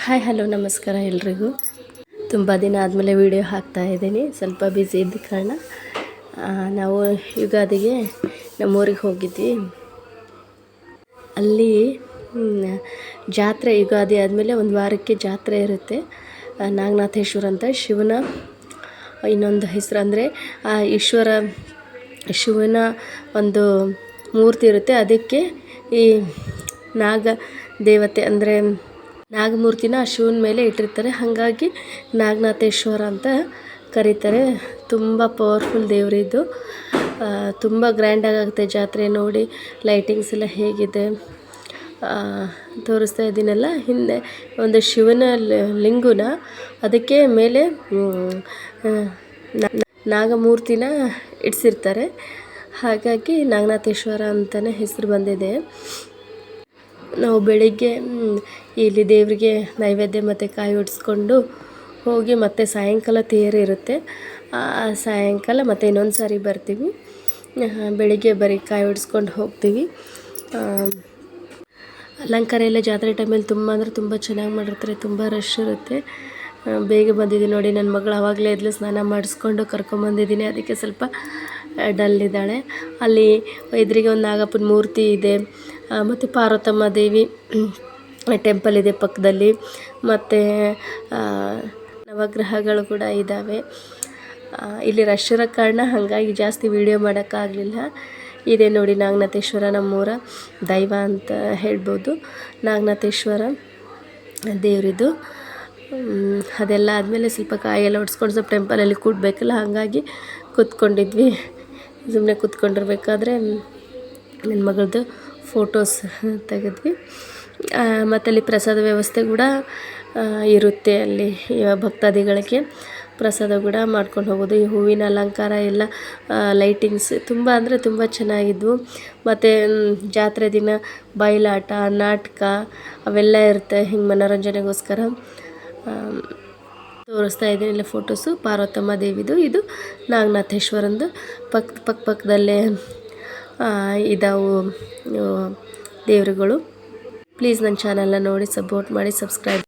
Hi hello ನಮಸ್ಕಾರ ಎಲ್ರಿಗೂ. ತುಂಬ ದಿನ ಆದಮೇಲೆ ವಿಡಿಯೋ ಹಾಕ್ತಾ ಇದ್ದೀನಿ. ಸ್ವಲ್ಪ ಬ್ಯುಸಿ ಇದ್ದ ಕಾರಣ ನಾವು ಯುಗಾದಿಗೆ ನಮ್ಮೂರಿಗೆ ಹೋಗಿದ್ವಿ. ಅಲ್ಲಿ ಜಾತ್ರೆ ಯುಗಾದಿ ಆದಮೇಲೆ ಒಂದು ವಾರಕ್ಕೆ ಜಾತ್ರೆ ಇರುತ್ತೆ. ನಾಗನಾಥೇಶ್ವರ ಅಂತ ಶಿವನ ಇನ್ನೊಂದು ಹೆಸರು. ಅಂದರೆ ಶಿವನ ಒಂದು ಮೂರ್ತಿ ಇರುತ್ತೆ. ಅದಕ್ಕೆ ಈ ನಾಗ ದೇವತೆ ಅಂದರೆ ನಾಗಮೂರ್ತಿನ ಶಿವನ ಮೇಲೆ ಇಟ್ಟಿರ್ತಾರೆ. ಹಾಗಾಗಿ ನಾಗನಾಥೇಶ್ವರ ಅಂತ ಕರೀತಾರೆ. ತುಂಬ ಪವರ್ಫುಲ್ ದೇವರಿದ್ದು. ತುಂಬ ಗ್ರ್ಯಾಂಡಾಗಿ ಆಗುತ್ತೆ ಜಾತ್ರೆ. ನೋಡಿ ಲೈಟಿಂಗ್ಸ್ ಎಲ್ಲ ಹೇಗಿದೆ ತೋರಿಸ್ತಾ ಇದ್ದೀನಲ್ಲ. ಹಿಂದೆ ಒಂದು ಶಿವನ ಲಿಂಗುನ ಅದಕ್ಕೆ ಮೇಲೆ ನಾಗಮೂರ್ತಿನ ಇಡಿಸಿರ್ತಾರೆ. ಹಾಗಾಗಿ ನಾಗನಾಥೇಶ್ವರ ಅಂತಲೇ ಹೆಸರು ಬಂದಿದೆ. ನಾವು ಬೆಳಿಗ್ಗೆ ಇಲ್ಲಿ ದೇವರಿಗೆ ನೈವೇದ್ಯ ಮತ್ತು ಕಾಯಿ ಹೊಡೆಸ್ಕೊಂಡು ಹೋಗಿ ಮತ್ತೆ ಸಾಯಂಕಾಲ ತೇರು ಇರುತ್ತೆ. ಸಾಯಂಕಾಲ ಮತ್ತು ಇನ್ನೊಂದು ಸಾರಿ ಬರ್ತೀವಿ. ಬೆಳಿಗ್ಗೆ ಬರೀ ಕಾಯಿ ಹೊಡೆಸ್ಕೊಂಡು ಹೋಗ್ತೀವಿ. ಅಲಂಕಾರ ಎಲ್ಲ ಜಾತ್ರೆ ಟೈಮಲ್ಲಿ ತುಂಬ ಅಂದರೆ ತುಂಬ ಚೆನ್ನಾಗಿ ಮಾಡಿರ್ತಾರೆ. ತುಂಬ ರಶ್ ಇರುತ್ತೆ. ಬೇಗ ಬಂದಿದ್ದೀನಿ ನೋಡಿ. ನನ್ನ ಮಗಳು ಆವಾಗಲೇ ಎದ್ಲು ಸ್ನಾನ ಮಾಡಿಸ್ಕೊಂಡು ಕರ್ಕೊಂಬಂದಿದ್ದೀನಿ. ಅದಕ್ಕೆ ಸ್ವಲ್ಪ ಡಲ್ ಇದ್ದಾಳೆ. ಅಲ್ಲಿ ಎದುರಿಗೆ ಒಂದು ನಾಗಪ್ಪನ ಮೂರ್ತಿ ಇದೆ ಮತ್ತು ಪಾರ್ವತಮ್ಮ ದೇವಿ ಟೆಂಪಲ್ ಇದೆ ಪಕ್ಕದಲ್ಲಿ. ಮತ್ತು ನವಗ್ರಹಗಳು ಕೂಡ ಇದ್ದಾವೆ. ಇಲ್ಲಿ ರಶ್ ಇರೋ ಕಾರಣ ಹಾಗಾಗಿ ಜಾಸ್ತಿ ವೀಡಿಯೋ ಮಾಡೋಕ್ಕಾಗಲಿಲ್ಲ. ಇದೇ ನೋಡಿ ನಾಗನಾಥೇಶ್ವರ ನಮ್ಮೂರ ದೈವ ಅಂತ ಹೇಳ್ಬೋದು. ನಾಗನಾಥೇಶ್ವರ ದೇವರಿದು. ಅದೆಲ್ಲ ಆದಮೇಲೆ ಸ್ವಲ್ಪ ಕಾಯೆಲ್ಲ ಹೊಡ್ಸ್ಕೊಂಡು ಸ್ವಲ್ಪ ಟೆಂಪಲಲ್ಲಿ ಕೂಡಬೇಕಲ್ಲ, ಹಾಗಾಗಿ ಕೂತ್ಕೊಂಡಿದ್ವಿ. ಸುಮ್ಮನೆ ಕೂತ್ಕೊಂಡಿರ್ಬೇಕಾದ್ರೆ ನನ್ನ ಮಗಳದ್ದು ಫೋಟೋಸ್ ತೆಗೆದ್ವಿ. ಮತ್ತು ಅಲ್ಲಿ ಪ್ರಸಾದ ವ್ಯವಸ್ಥೆ ಕೂಡ ಇರುತ್ತೆ. ಅಲ್ಲಿ ಭಕ್ತಾದಿಗಳಿಗೆ ಪ್ರಸಾದ ಕೂಡ ಮಾಡ್ಕೊಂಡು ಹೋಗೋದು. ಈ ಹೂವಿನ ಅಲಂಕಾರ ಎಲ್ಲ ಲೈಟಿಂಗ್ಸ್ ತುಂಬ ಅಂದರೆ ತುಂಬ ಚೆನ್ನಾಗಿದ್ವು. ಮತ್ತು ಜಾತ್ರೆ ದಿನ ಬಯಲಾಟ, ನಾಟಕ ಅವೆಲ್ಲ ಇರುತ್ತೆ. ಹಿಂಗೆ ಮನೋರಂಜನೆಗೋಸ್ಕರ ತೋರಿಸ್ತಾ ಇದ್ದೀನಿ ಇಲ್ಲ ಫೋಟೋಸು. ಪಾರ್ವತಮ್ಮ ದೇವಿದು, ಇದು ನಾಗನಾಥೇಶ್ವರಂದು ಪಕ್ಕದಲ್ಲೇ ಇದಾವು ದೇವರುಗಳು. ಪ್ಲೀಸ್ ನನ್ನ ಚಾನಲ್ನ ನೋಡಿ ಸಪೋರ್ಟ್ ಮಾಡಿ, ಸಬ್ಸ್ಕ್ರೈಬ್